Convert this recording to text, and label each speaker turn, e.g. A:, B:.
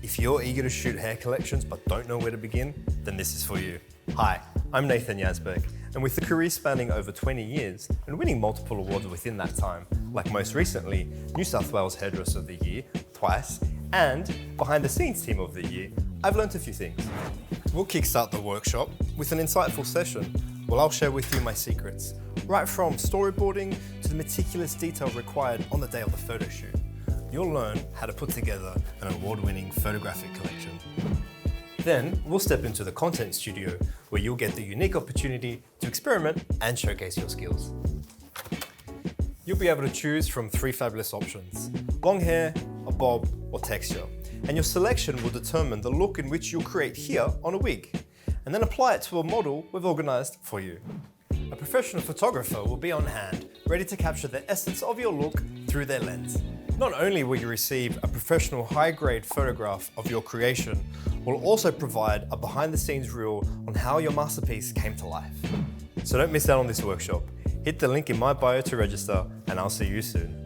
A: If you're eager to shoot hair collections but don't know where to begin, then this is for you. Hi, I'm Nathan Yazbek, and with a career spanning over 20 years and winning multiple awards within that time, like most recently, New South Wales Hairdresser of the Year twice, and Behind the Scenes Team of the Year, I've learned a few things. We'll kickstart the workshop with an insightful session where I'll share with you my secrets, right from storyboarding to the meticulous detail required on the day of the photo shoot. You'll learn how to put together an award-winning photographic collection. Then we'll step into the content studio where you'll get the unique opportunity to experiment and showcase your skills. You'll be able to choose from 3 fabulous options: long hair, a bob, or texture. And your selection will determine the look in which you'll create here on a wig, and then apply it to a model we've organised for you. A professional photographer will be on hand, ready to capture the essence of your look through their lens. Not only will you receive a professional high-grade photograph of your creation, we'll also provide a behind-the-scenes reel on how your masterpiece came to life. So don't miss out on this workshop. Hit the link in my bio to register, and I'll see you soon.